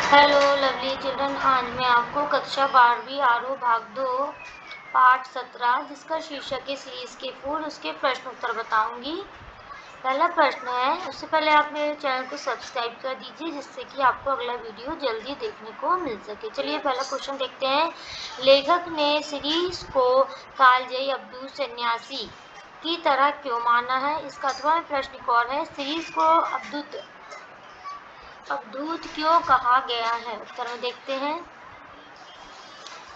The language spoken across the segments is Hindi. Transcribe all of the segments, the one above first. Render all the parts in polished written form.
हेलो लवली चिल्ड्रन, आज मैं आपको कक्षा 12वीं आरोह भाग 2 पाठ 17 जिसका शीर्षक है सीरीज के फूल, उसके प्रश्न उत्तर बताऊंगी। पहला प्रश्न है, उससे पहले आप मेरे चैनल को सब्सक्राइब कर दीजिए जिससे कि आपको अगला वीडियो जल्दी देखने को मिल सके। चलिए पहला क्वेश्चन देखते हैं। लेखक ने सीरीज को कालजयी अवधूत सन्यासी की तरह क्यों माना है? इसका अथवा प्रश्न एक और है, सीरीज को अवधूत क्यों कहा गया है? उत्तर में देखते हैं।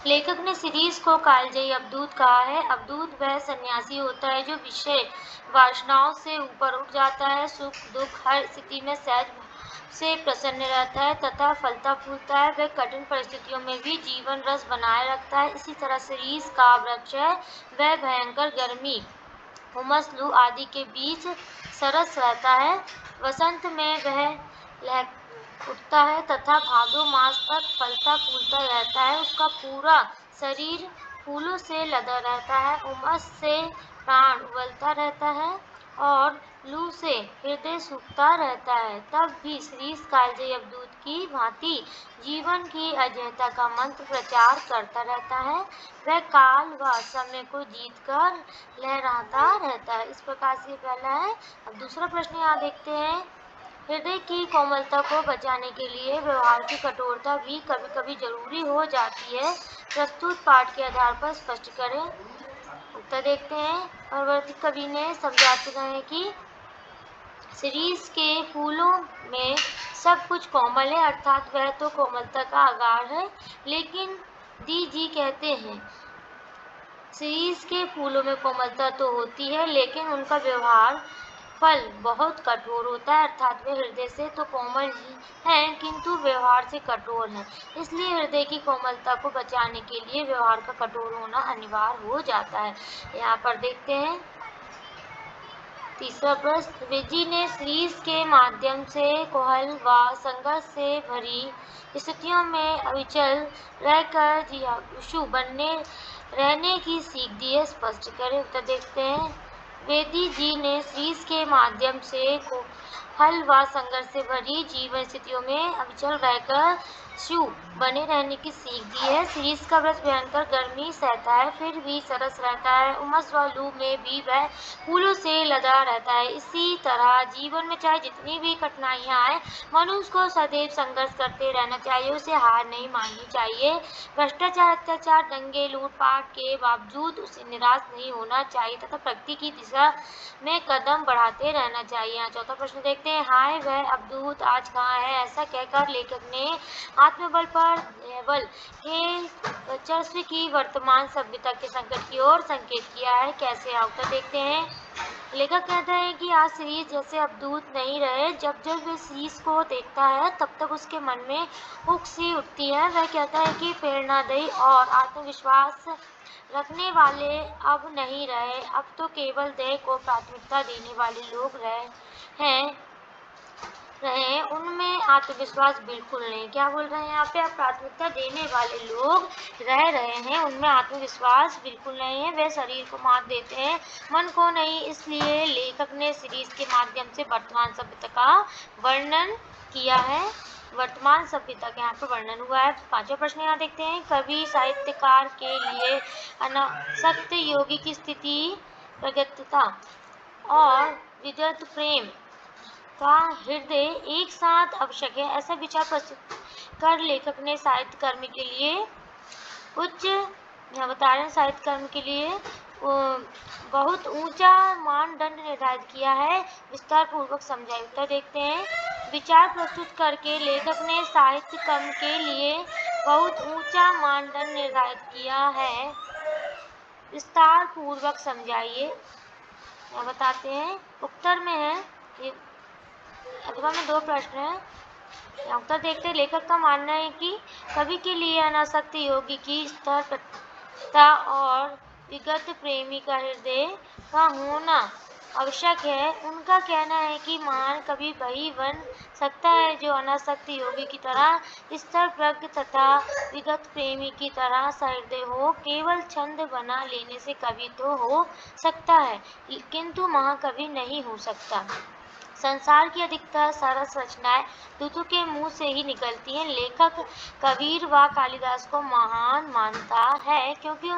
लेखक ने सीरीज को कालजयी अवधूत कहा है। अवधूत वह सन्यासी होता है जो विषय वासनाओं से ऊपर उठ जाता है, सुख दुख हर स्थिति में सहज से प्रसन्न रहता है तथा फलता फूलता है। वह कठिन परिस्थितियों में भी जीवन रस बनाए रखता है। इसी तरह सीरीज का वृक्ष है, वह भयंकर गर्मी, उमस, लू आदि के बीच सरस रहता है। वसंत में वह लहक उठता है तथा भादो मास तक फलता फूलता रहता है। उसका पूरा शरीर फूलों से लदा रहता है। उमस से प्राण उबलता रहता है और लू से हृदय सूखता रहता है। तब भी सीरीज कालजयी अवधूत की भांति जीवन की अजयता का मंत्र प्रचार करता रहता है। वह काल व समय को जीतकर लहराता रहता है। इस प्रकार से पहला है। अब दूसरा प्रश्न यहाँ देखते हैं। हृदय की कोमलता को बचाने के लिए व्यवहार की कठोरता भी कभी कभी जरूरी हो जाती है। प्रस्तुत पाठ के आधार पर स्पष्ट करें। उत्तर देखते हैं। परवर्ती कवि ने समझाते हैं कि सीरीज के फूलों में सब कुछ कोमल है, अर्थात वह तो कोमलता का आगार है। लेकिन दी जी कहते हैं सीरीज के फूलों में कोमलता तो होती है लेकिन उनका व्यवहार फल बहुत कठोर होता है, अर्थात वे हृदय से तो कोमल ही हैं किंतु व्यवहार से कठोर हैं। इसलिए हृदय की कोमलता को बचाने के लिए व्यवहार का कठोर होना अनिवार्य हो जाता है। यहाँ पर देखते हैं तीसरा प्रश्न। विजी ने सीरीज के माध्यम से कोहल व संघर्ष से भरी स्थितियों में अविचल रहकर जिज्ञासु बने रहने की सीख दी है, स्पष्ट करें। उत्तर देखते हैं। वेदी जी ने सीरीज के माध्यम से कोहल व संघर्ष से भरी जीवन स्थितियों में अविचल रहकर शिव बने रहने की सीख दी है। सीरीज का वृक्ष भयंकर गर्मी सहता है फिर भी सरस रहता है। उमस व लू में भी वह फूलों से लदा रहता है। इसी तरह जीवन में चाहे जितनी भी कठिनाइयां आए, मनुष्य को सदैव संघर्ष करते रहना चाहिए, उसे हार नहीं माननी चाहिए। भ्रष्टाचार, अत्याचार, दंगे, लूटपाट के बावजूद उसे निराश नहीं होना चाहिए तथा प्रगति की दिशा में कदम बढ़ाते रहना चाहिए। यहाँ चौथा प्रश्न देखते हैं। हाय वह अवधूत आज कहाँ है? ऐसा कहकर लेखक ने आत्मबल पर लेवल के वर्चस्व की वर्तमान सभ्यता के संकट की ओर संकेत किया है। कैसे? उत्तर देखते हैं। लेखक कहता है कि आज सीरीज जैसे अवधूत नहीं रहे। जब जब वह सीरीज को देखता है तब तक उसके मन में हुक सी उठती है। वह कहता है कि प्रेरणादायी और आत्मविश्वास रखने वाले अब नहीं रहे। अब तो केवल देह को प्राथमिकता देने वाले लोग रहे, उनमें आत्मविश्वास बिल्कुल नहीं। क्या बोल रहे हैं यहाँ पे? आप प्राथमिकता देने वाले लोग रह रहे हैं, उनमें आत्मविश्वास बिल्कुल नहीं है। वे शरीर को मात देते हैं, मन को नहीं। इसलिए लेखक ने सीरीज के माध्यम से वर्तमान सभ्यता का वर्णन किया है। वर्तमान सभ्यता का यहाँ पर वर्णन हुआ है। पांचवा प्रश्न यहाँ देखते हैं। कवि साहित्यकार के लिए अनासक्त योगी की स्थिति, प्रगतता और विगत प्रेम का हृदय एक साथ आवश्यक है, ऐसा विचार प्रस्तुत कर लेखक ने साहित्य कर्म के लिए उच्च अवतारण साहित्य कर्म के लिए बहुत ऊंचा मानदंड निर्धारित किया है। विस्तार पूर्वक समझाइए। उत्तर देखते हैं। विचार प्रस्तुत करके लेखक ने साहित्य कर्म के लिए बहुत ऊंचा मानदंड निर्धारित किया है। विस्तार पूर्वक समझाइए। बताते हैं। उत्तर में है अथवा में दो प्रश्न है। उत्तर देखते हैं। लेखक का मानना है कि कवि के लिए अनासक्त योगी की स्तर प्रगतता और विगत प्रेमी का हृदय का होना आवश्यक है। उनका कहना है कि महान कवि वही बन सकता है जो अनासक्त योगी की तरह स्तर प्रज्ञ तथा विगत प्रेमी की तरह सहृदय हो। केवल छंद बना लेने से कवि तो हो सकता है किंतु महाकवि नहीं हो सकता। संसार की अधिकतर सरस रचनाएं दूतों के मुंह से ही निकलती हैं। लेखक कबीर व कालिदास को महान मानता है क्योंकि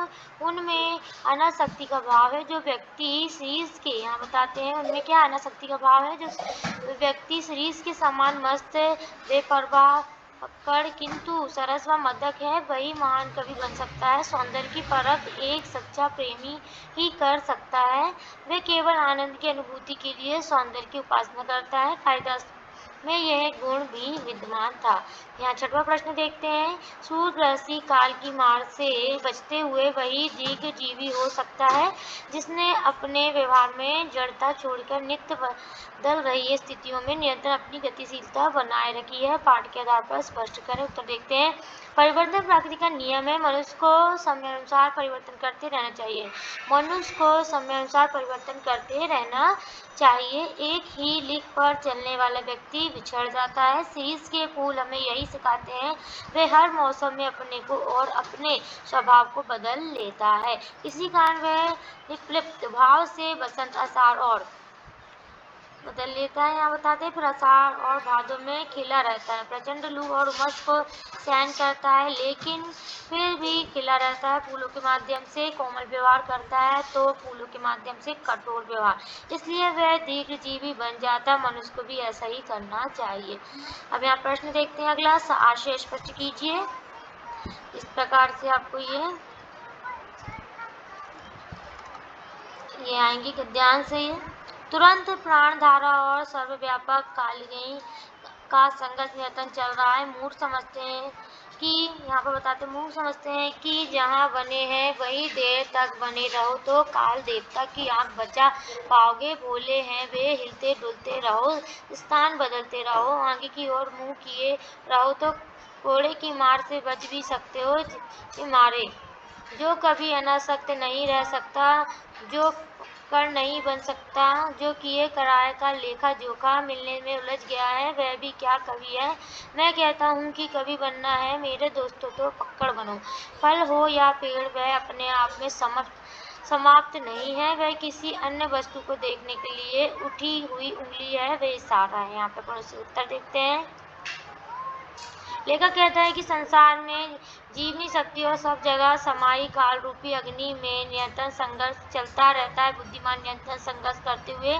उनमें अनासक्ति का भाव है। जो व्यक्ति शीश के, यहाँ बताते हैं उनमें क्या अनासक्ति का भाव है, जो व्यक्ति शीश के समान मस्त बेपरवाह पकड़ किंतु सरस व मदक है, वही महान कवि बन सकता है। सौंदर्य की परख एक सच्चा प्रेमी ही कर सकता है। वह केवल आनंद की अनुभूति के लिए सौंदर्य की उपासना करता है। कालिदास में यह गुण भी विद्यमान था। यहाँ छठवां प्रश्न देखते हैं। सूर्यग्रसी काल की मार से बचते हुए वही दीर्घजीवी हो सकता है जिसने अपने व्यवहार में जड़ता छोड़कर नित्य बदल रही स्थितियों में निरंतर अपनी गतिशीलता बनाए रखी है। पाठ के आधार पर स्पष्ट करें। उत्तर देखते हैं। परिवर्तन प्रकृति का नियम है। मनुष्य को समयानुसार परिवर्तन करते रहना चाहिए। मनुष्य को समयानुसार परिवर्तन करते रहना चाहिए। एक ही लिख पर चलने वाला व्यक्ति बिछड़ जाता है। शीश के फूल हमें यही सिखाते हैं। वे हर मौसम में अपने को और अपने स्वभाव को बदल लेता है। इसी कारण वह विप्लुप्त भाव से बसंत आषाढ़ और बदल लेता है। यहाँ बताते हैं। फिर आषाढ़ और भादों में खिला रहता है। प्रचंड लू और उमस को सहन करता है लेकिन फिर भी खिला रहता है। फूलों के माध्यम से कोमल व्यवहार करता है तो फूलों के माध्यम से कठोर व्यवहार, इसलिए वह दीर्घजीवी बन जाता है। मनुष्य को भी ऐसा ही करना चाहिए। अब यहाँ प्रश्न देखते हैं। अगला आशय स्पष्ट कीजिए। इस प्रकार से आपको ये आएंगी ध्यान से। ये तुरंत प्राणधारा और सर्वव्यापक कालगई का संघर्ष निरंतर चल रहा है। मूढ़ समझते हैं कि, यहाँ पर बताते मूढ़ समझते हैं कि जहाँ बने हैं वही देर तक बने रहो तो काल देवता की आंख बचा पाओगे। भोले हैं वे हिलते डुलते रहो, स्थान बदलते रहो, आगे की ओर मुंह किए रहो तो कोड़े की मार से बच भी सकते हो। मारे जो कभी अनासक्त नहीं रह सकता, जो कर नहीं बन सकता, जो किए कराए का लेखा जोखा मिलने में उलझ गया है, वह भी क्या कवि है। मैं कहता हूँ कि कवि बनना है मेरे दोस्तों तो पक्कड़ बनो। फल हो या पेड़ वह अपने आप में समाप्त नहीं है, वह किसी अन्य वस्तु को देखने के लिए उठी हुई उंगली है, वह इशारा है। यहाँ पे उत्तर देखते हैं। लेखक कहता है कि संसार में जीवनी शक्ति और सब जगह समाई काल रूपी अग्नि में निरंतर संघर्ष चलता रहता है। बुद्धिमान निरंतर संघर्ष करते हुए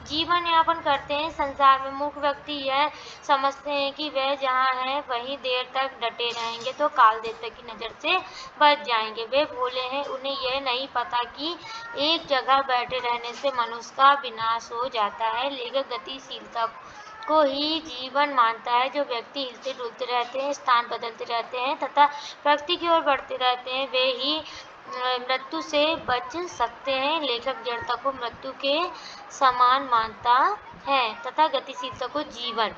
जीवन यापन करते हैं। संसार में मूर्ख व्यक्ति यह समझते हैं कि वह जहाँ है वहीं देर तक डटे रहेंगे तो काल देवता की नजर से बच जाएंगे। वे भोले हैं, उन्हें यह नहीं पता कि एक जगह बैठे रहने से मनुष्य का विनाश हो जाता है। लेखक गतिशीलता को ही जीवन मानता है। जो व्यक्ति हिलते डुलते रहते हैं, स्थान बदलते रहते हैं तथा प्रगति की ओर बढ़ते रहते हैं, वे ही मृत्यु से बच सकते हैं। लेखक जड़ता को मृत्यु के समान मानता है तथा गतिशीलता को जीवन।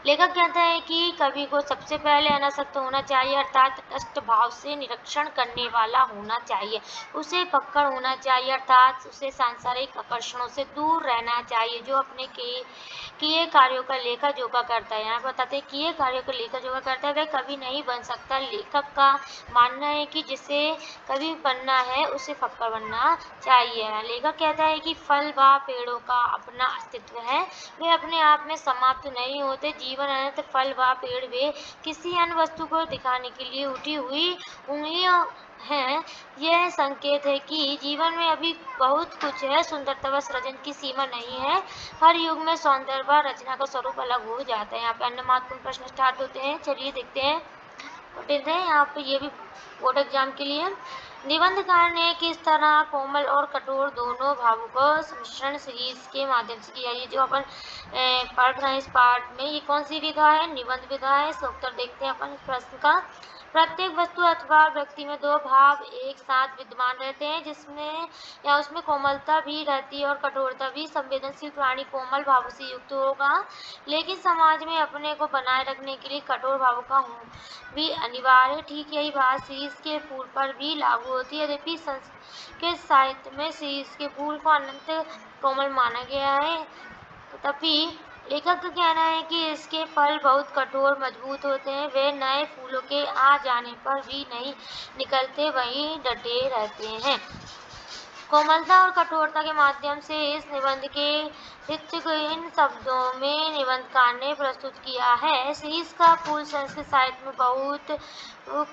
लेखक कहता है कि कवि को सबसे पहले अनासक्त होना चाहिए, अर्थात तटस्थ भाव से निरीक्षण करने वाला होना चाहिए। उसे पकड़ होना चाहिए, अर्थात उसे सांसारिक आकर्षणों से दूर रहना चाहिए। जो अपने किए कार्यों का लेखा जोखा करता है, यहाँ बताते हैं किए कार्यों का लेखा जोखा करता है, वह कभी नहीं बन सकता। लेखक का मानना है कि जिसे कवि बनना है उसे फक्कड़ बनना चाहिए। लेखक कहता है कि फल व पेड़ों का अपना अस्तित्व है, वे अपने आप में समाप्त नहीं होते। जीवन अनंत फल व पेड़ वे किसी अन्य वस्तु को दिखाने के लिए उठी हुई उंगलियां हैं। यह संकेत है कि जीवन में अभी बहुत कुछ है। सुंदरता व सृजन की सीमा नहीं है। हर युग में सौंदर्य व रचना का स्वरूप अलग हो जाता है। यहाँ पे अन्य महत्वपूर्ण प्रश्न स्टार्ट होते हैं। चलिए देखते हैं। यहाँ पे ये भी बोर्ड एग्जाम के लिए निबंधकार ने किस तरह कोमल और कठोर दोनों भावों का मिश्रण सीरीज के माध्यम से किया। ये जो अपन पढ़ रहे हैं इस पाठ में, ये कौन सी विधा है? निबंध विधा है। इसका उत्तर देखते हैं अपन प्रश्न का। प्रत्येक वस्तु अथवा व्यक्ति में दो भाव एक साथ विद्यमान रहते हैं, जिसमें या उसमें कोमलता भी रहती है और कठोरता भी। संवेदनशील प्राणी कोमल भावों से युक्त होगा, लेकिन समाज में अपने को बनाए रखने के लिए कठोर भावों का भी अनिवार्य है। ठीक यही बात शीश के फूल पर भी लागू होती है। यद्यपि संस्कृत साहित्य में शीश के फूल को अनंत कोमल माना गया है, तथापि लेखक का कहना है कि इसके फल बहुत कठोर मजबूत होते हैं। वे नए फूलों के आ जाने पर भी नहीं निकलते, वहीं डटे रहते हैं। कोमलता और कठोरता के माध्यम से इस निबंध के हित को इन शब्दों में निबंधकार ने प्रस्तुत किया है। शीश का फूल संस्कृत साहित्य में बहुत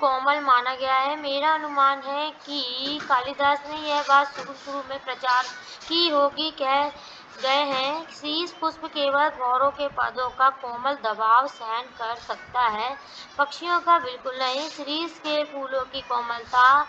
कोमल माना गया है। मेरा अनुमान है कि कालिदास ने यह बात शुरू में प्रचार की होगी। कह गए हैं, शीश पुष्प केवल भौरों के पदों का कोमल दबाव सहन कर सकता है, पक्षियों का बिल्कुल नहीं। शीश के फूलों की कोमलता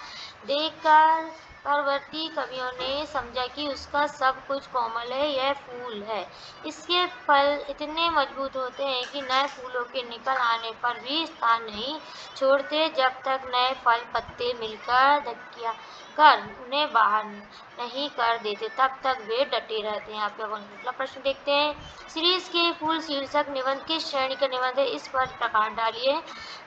देखकर परवर्ती कवियों ने समझा कि उसका सब कुछ कोमल है, यह फूल है। इसके फल इतने मजबूत होते हैं कि नए फूलों के निकल आने पर भी स्थान नहीं छोड़ते। जब तक नए फल पत्ते मिलकर धक्कियाँ कर उन्हें बाहर नहीं कर देते, तब तक वे डटे रहते हैं। आप लोग अगला प्रश्न देखते हैं। शीश के फूल शीर्षक निबंध किस श्रेणी का निबंध है, इस पर प्रकाश डालिए।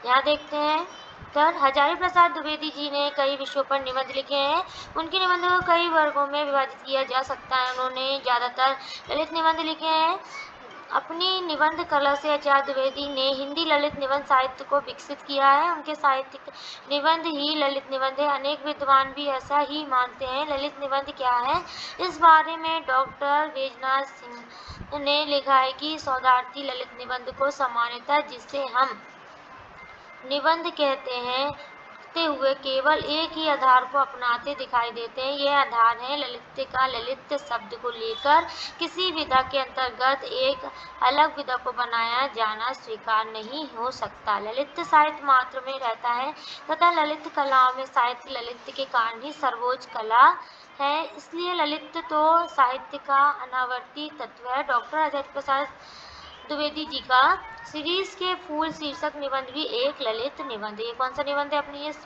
यहाँ देखते हैं उत्तर। हजारी प्रसाद द्विवेदी जी ने कई विषयों पर निबंध लिखे हैं। उनके निबंधों को कई वर्गों में विभाजित किया जा सकता है। उन्होंने ज्यादातर ललित निबंध लिखे हैं। अपनी निबंध कला से आचार्य द्विवेदी ने हिंदी ललित निबंध साहित्य को विकसित किया है। उनके साहित्यिक निबंध ही ललित निबंध है। अनेक विद्वान भी ऐसा ही मानते हैं। ललित निबंध क्या है, इस बारे में डॉक्टर बैजनाथ सिंह ने लिखा है कि सौदार्थी ललित निबंध को सामान्यतः जिसे हम निबंध कहते हैं ते हुए केवल एक ही आधार को अपनाते दिखाई देते हैं। यह आधार है ललित का। ललित शब्द को लेकर किसी विधा के अंतर्गत एक अलग विधा को बनाया जाना स्वीकार नहीं हो सकता। ललित साहित्य मात्र में रहता है तथा ललित कलाओं में साहित्य ललित के कारण ही सर्वोच्च कला है। इसलिए ललित तो साहित्य का अनावर्ती तत्व है। डॉक्टर हजारी प्रसाद द्विवेदी जी का शीश के फूल शीर्षक निबंध भी एक ललित निबंध है। ये कौन सा निबंध है अपनी इस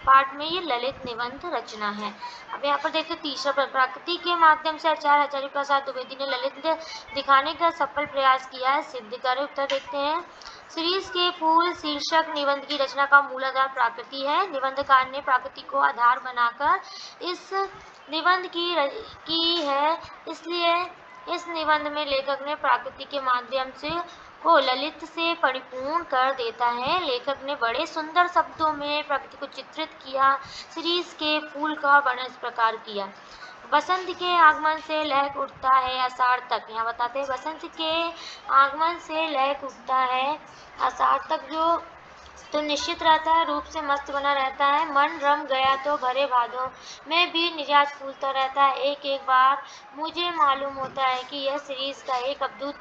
पाठ में, ये ललित निबंध रचना है। अब यहाँ पर देखते तीसरा प्रश्न। प्रकृति के माध्यम से आचार्य हजारी प्रसाद द्विवेदी ने ललित दिखाने का सफल प्रयास किया है, सिद्ध करें। उत्तर देखते हैं। शीश के फूल शीर्षक निबंध की रचना का मूल आधार प्रकृति है। निबंधकार ने प्रकृति को आधार बनाकर इस निबंध की है। इसलिए इस निबंध में लेखक ने प्रकृति के माध्यम से को ललित से परिपूर्ण कर देता है। लेखक ने बड़े सुंदर शब्दों में प्रकृति को चित्रित किया। शीश के फूल का वर्णन इस प्रकार किया। बसंत के आगमन से लहक उठता है आषाढ़ तक। यहाँ बताते हैं बसंत के आगमन से लहक उठता है आषाढ़ तक, जो तो निश्चित रहता है, रूप से मस्त बना रहता है। मन रम गया तो भरे भादों में भी निजात फूलता रहता है। एक एक बार मुझे मालूम होता है कि यह शीश का एक अद्भुत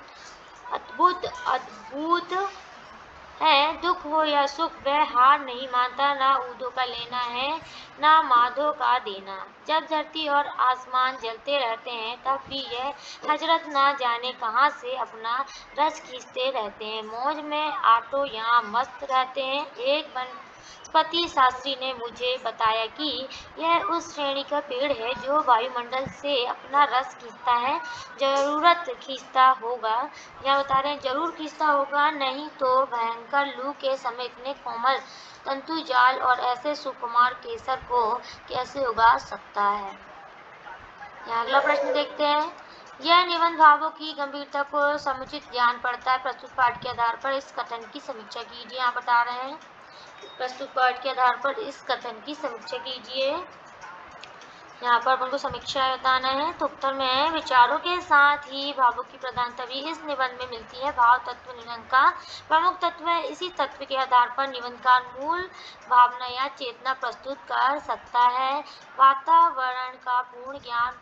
है। दुख हो या सुख, वह हार नहीं मानता। ना ऊदों का लेना है, ना माधो का देना। जब धरती और आसमान जलते रहते हैं, तब भी यह हजरत ना जाने कहाँ से अपना रस खींचते रहते हैं। मौज में आटो यहाँ मस्त रहते हैं। एक वनस्पति शास्त्री ने मुझे बताया कि यह उस श्रेणी का पेड़ है जो वायुमंडल से अपना रस खींचता है। जरूरत खींचता होगा, या बता रहे हैं जरूर खींचता होगा, नहीं तो भयंकर लू के समय इतने कोमल तंतु जाल और ऐसे सुकुमार केसर को कैसे उगा सकता है। यहाँ अगला प्रश्न देखते हैं। यह निबंध भावों की गंभीरता को समुचित ज्ञान पड़ता है। प्रस्तुत पाठ के आधार पर इस कथन की समीक्षा कीजिए। यहाँ बता रहे हैं प्रस्तुत पाठ के आधार पर इस कथन की समीक्षा कीजिए। यहाँ पर अपन को समीक्षा बताना है, तो उत्तर में है विचारों के साथ ही भावों की प्रधानता भी इस निबंध में मिलती है। भाव तत्व निबंध का प्रमुख तत्व है। इसी तत्व के आधार पर निबंधकार मूल भावना या चेतना प्रस्तुत कर सकता है। वातावरण का पूर्ण ज्ञान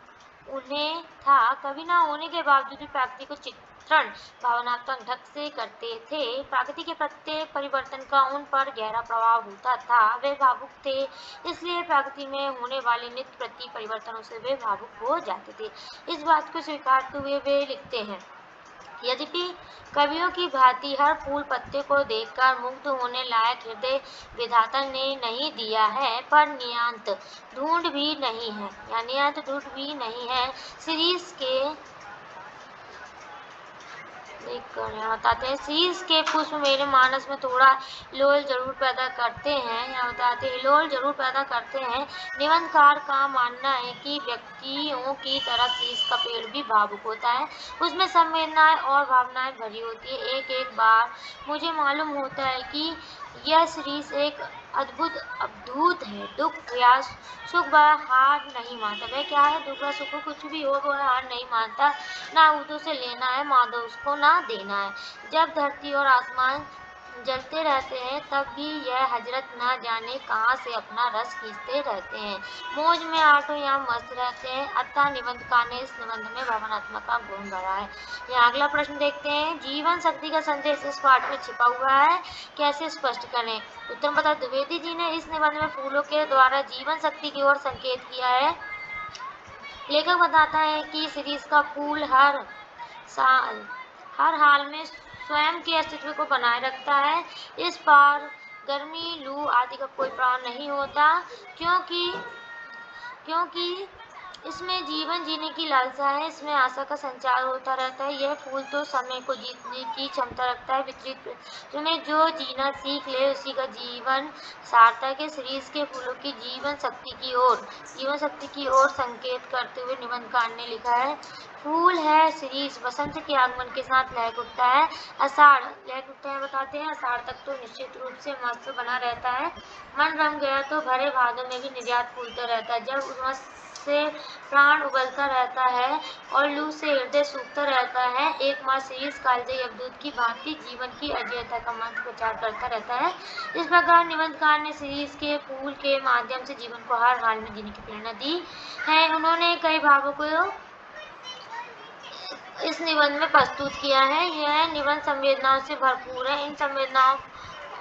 उन्हें था। कवि न होने के बावजूद भी प्रकृति को चित्रण भावनात्मक ढंग से करते थे। प्रकृति के प्रत्येक परिवर्तन का उन पर गहरा प्रभाव होता था। वे भावुक थे, इसलिए प्रकृति में होने वाले नित्य प्रति परिवर्तनों से वे भावुक हो जाते थे। इस बात को स्वीकारते हुए वे लिखते हैं, यद्यपि कवियों की भांति हर फूल पत्ते को देखकर मुग्ध होने लायक हृदय विधाता ने नहीं दिया है, पर नियंत ढूंढ भी नहीं है, या नियंत ढूंढ भी नहीं है। शीश के बताते हैं, शीश के पुष्प मेरे मानस में थोड़ा हिलोल जरूर पैदा करते हैं। यहाँ बताते हैं हिलोल जरूर पैदा करते हैं। निबंधकार का मानना है कि व्यक्तियों की तरह शीश का पेड़ भी भावुक होता है। उसमें संवेदनाएं और भावनाएं भरी होती है। एक एक बार मुझे मालूम होता है कि यह सीरीज एक अद्भुत अवधूत है। दुख या सुख वह हार नहीं मानता। वह क्या है? दुख या सुख को कुछ भी हो वह हार नहीं मानता। ना ऊँटों से लेना है माधो उसको ना देना है। जब धरती और आसमान जलते रहते हैं तब भी यह हजरत ना जाने कहाँ से अपना रस खींचते रहते हैं। मौज में आठों यहाँ मस्त रहते हैं। अतः निबंधकार ने इस निबंध में भावनात्मक का गुण भरा है। यहाँ अगला प्रश्न देखते हैं। जीवन शक्ति का संदेश इस पाठ में छिपा हुआ है, कैसे स्पष्ट करें? उत्तर बता। द्विवेदी जी ने इस निबंध में फूलों के द्वारा जीवन शक्ति की ओर संकेत किया है। लेखक बताता है कि सीरीज का फूल हर हाल में स्वयं के अस्तित्व को बनाए रखता है। इस पर गर्मी, लू आदि का कोई प्रभाव नहीं होता, क्योंकि क्योंकि इसमें जीवन जीने की लालसा है। इसमें आशा का संचार होता रहता है। यह फूल तो समय को जीतने की क्षमता रखता है। विपरीत में जो जीना सीख ले उसी का जीवन सार्थक है। सीरीज के फूलों की जीवन शक्ति की ओर संकेत करते हुए निबंधकार ने लिखा है। फूल है सीरीज, बसंत के आगमन के साथ लहक उठता है। बताते हैं। आषाढ़ तक तो निश्चित रूप से मस्त बना रहता है। मन रम गया तो भरे भादों में भी निर्यात फूलता रहता है। जब उमस से प्राण उबलता रहता है और लू से हृदय सूखता रहता है। एक मास सीरीज कालजयी अवधूत की भांति जीवन की अजयता का मंत्र प्रचार करता रहता है। इस प्रकार निबंधकार ने सीरीज के फूल के माध्यम से जीवन को हर हाल में जीने की प्रेरणा दी है। उन्होंने कई भावों को इस निबंध में प्रस्तुत किया है। यह निबंध संवेदनाओं से भरपूर है। इन संवेदनाओं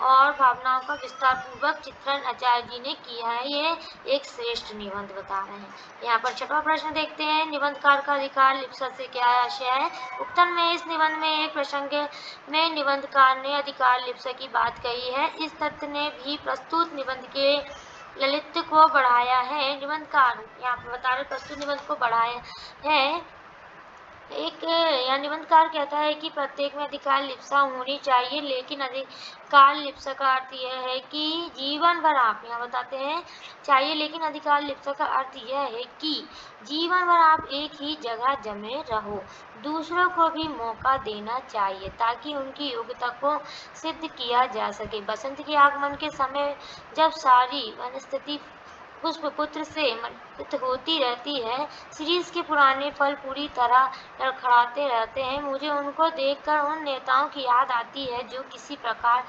और भावनाओं का विस्तार पूर्वक चित्रण आचार्य जी ने किया है। ये एक श्रेष्ठ निबंध बता रहे हैं। यहाँ पर छठवां प्रश्न देखते हैं। निबंधकार का अधिकार लिप्सा से क्या आशय है? उत्तर में इस निबंध में एक प्रसंग में निबंधकार ने अधिकार लिप्सा की बात कही है। इस तथ्य ने भी प्रस्तुत निबंध के ललित्य को बढ़ाया है। निबंधकार यहाँ पर बता रहे प्रस्तुत निबंध को बढ़ाया है। निबंधकार कहता है कि प्रत्येक में अधिकार लिप्सा होनी चाहिए, लेकिन अधिकार लिप्सा का अर्थ यह है कि जीवन भर आप यहाँ बताते हैं चाहिए, लेकिन अधिकार लिप्सा का अर्थ यह है कि जीवन भर आप एक ही जगह जमे रहो। दूसरों को भी मौका देना चाहिए ताकि उनकी योग्यता को सिद्ध किया जा सके। बसंत के आगमन के समय जब सारी वनस्पति पुष्पपुत्र से मंडित होती रहती है, सीरीज के पुराने फल पूरी तरह लड़खड़ाते रहते हैं। मुझे उनको देखकर उन नेताओं की याद आती है जो किसी प्रकार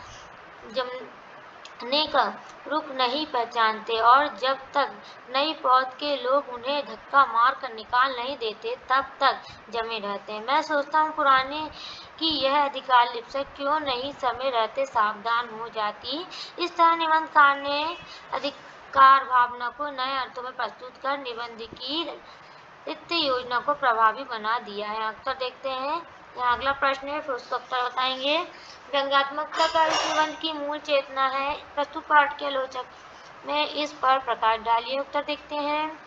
जमने का रुख नहीं पहचानते और जब तक नई पौध के लोग उन्हें धक्का मार कर निकाल नहीं देते तब तक जमे रहते हैं। मैं सोचता हूँ पुराने कि यह अधिकार लिप्सा क्यों नहीं समय रहते सावधान हो जाती। इस तरह निबंधकार ने अधिकार भावना को नए अर्थों में प्रस्तुत कर निबंध की वित्तीय योजना को प्रभावी बना दिया है। उत्तर देखते हैं। यहाँ अगला प्रश्न है, फिर उसका उत्तर बताएंगे। व्यंग्यात्मकता का इस निबंध की मूल चेतना है। प्रस्तुत पाठ के आलोचक में इस पर प्रकाश डालिए। उत्तर देखते हैं।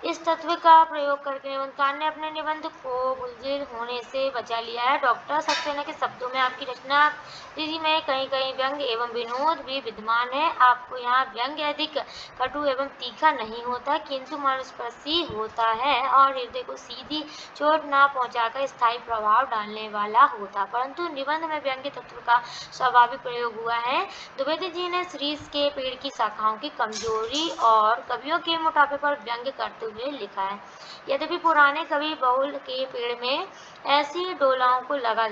इस तत्व का प्रयोग करके निबंधकार ने अपने निबंध को बुलझिल होने से बचा लिया है। डॉक्टर सक्सेना के शब्दों में आपकी रचना दीदी में कहीं कहीं व्यंग एवं विनोद भी विद्यमान है। आपको यहाँ व्यंग अधिक कटु एवं तीखा नहीं होता, किंतु मर्मस्पर्शी होता है और हृदय को सीधी चोट न पहुँचाकर स्थायी प्रभाव डालने वाला होता। परंतु निबंध में व्यंग्य तत्व का स्वाभाविक प्रयोग हुआ है। द्विवेदी जी ने सीरीज के पेड़ की शाखाओं की कमजोरी और कवियों के मोटापे पर व्यंग्य करते हुए लिखा है। यद्यपि पुराने कवि बाउल के पेड़ में ऐसी डोलाओं को लगा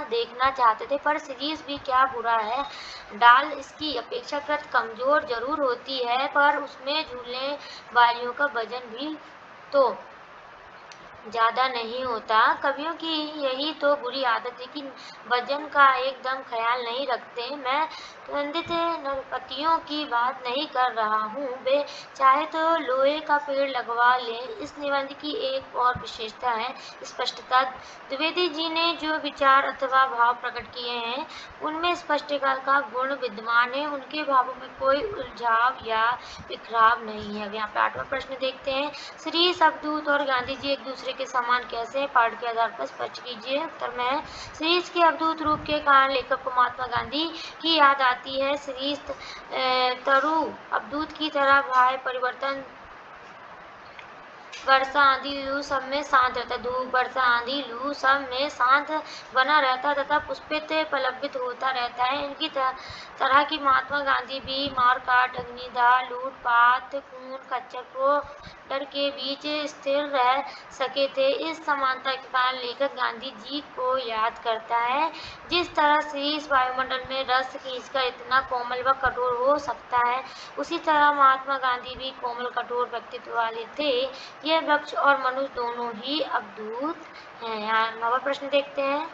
देखना चाहते थे, पर सीरीज भी क्या बुरा है। डाल इसकी अपेक्षाकृत कमजोर जरूर होती है, पर उसमें झूलने वालियों का वजन भी तो ज़्यादा नहीं होता। कवियों की यही तो बुरी आदत है कि वजन का एकदम ख्याल नहीं रखते। मैं सुगंधित नरपतियों की बात नहीं कर रहा हूँ, वे चाहे तो लोहे का पेड़ लगवा लें। इस निबंध की एक और विशेषता है स्पष्टता। द्विवेदी जी ने जो विचार अथवा भाव प्रकट किए हैं उनमें स्पष्टता का गुण विद्यमान है। उनके भावों में कोई उलझाव या बिखराव नहीं है। अब यहाँ पे आठवां प्रश्न देखते हैं। श्री अवधूत और गांधी जी एक दूसरे के समान कैसे हैं? पाठ के आधार पर स्पष्ट कीजिए। उत्तर में है सीरीज के अवधूत रूप के कारण लेखक को महात्मा गांधी की याद आती है। सीरीज तरु अवधूत की तरह भाव परिवर्तन वर्षा आंधी लू सब में शांत रहता है। धूप वर्षा आंधी लू सब में शांत बना रहता है तथा पुष्पित पल्लवित होता रहता है। इनकी तरह की महात्मा गांधी भी मारकाट, अग्निदाह, लूटपाट, खून खच्चर को डर के बीच स्थिर रह सके थे। इस समानता के कारण लेखक गांधी जी को याद करता है। जिस तरह से इस वायुमंडल में रस खींचकर इतना कोमल व कठोर हो सकता है, उसी तरह महात्मा गांधी भी कोमल कठोर व्यक्तित्व वाले थे। ये वृक्ष और मनुष्य दोनों ही अवधूत हैं। यहाँ 9वां प्रश्न देखते हैं।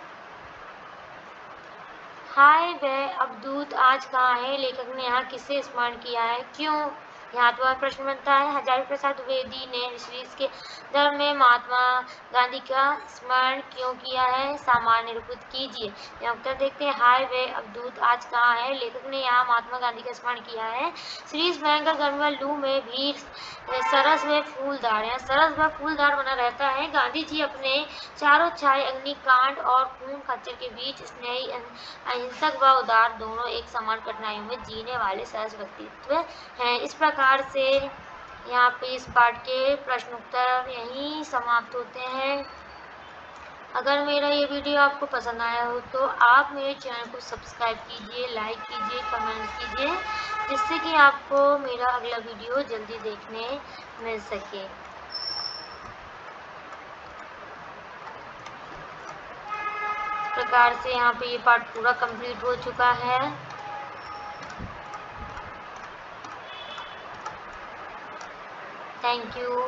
हाय वह अवधूत आज कहाँ है? लेखक ने यहाँ किससे स्मरण किया है, क्यों? यहाँ तो प्रश्न बनता है। हजारी प्रसाद द्विवेदी ने शीर्ष के धर्म में महात्मा गांधी का स्मरण क्यों किया है? सामान्य निरूपित कीजिए। यहाँ उत्तर देखते हैं। हाय वह अवधूत आज कहाँ है? लेखक ने यहाँ महात्मा गांधी का स्मरण किया है। शीर्ष भयंकर गर्म लू में भी सरस व फूलदार है, सरस व फूलदार बना रहता है। गांधी जी अपने चारों छाए अग्निकांड और खून खच्चर के बीच स्नेही, अहिंसक व उदार दोनों एक समान कठिनाइयों में जीने वाले सहज व्यक्तित्व हैं। इस प्रकार से यहाँ पे इस पाठ के प्रश्न उत्तर यहीं समाप्त होते हैं। अगर मेरा ये वीडियो आपको पसंद आया हो तो आप मेरे चैनल को सब्सक्राइब कीजिए, लाइक कीजिए, कमेंट कीजिए, जिससे कि आपको मेरा अगला वीडियो जल्दी देखने मिल सके। इस प्रकार से यहाँ पे ये पार्ट पूरा कंप्लीट हो चुका है। Thank you.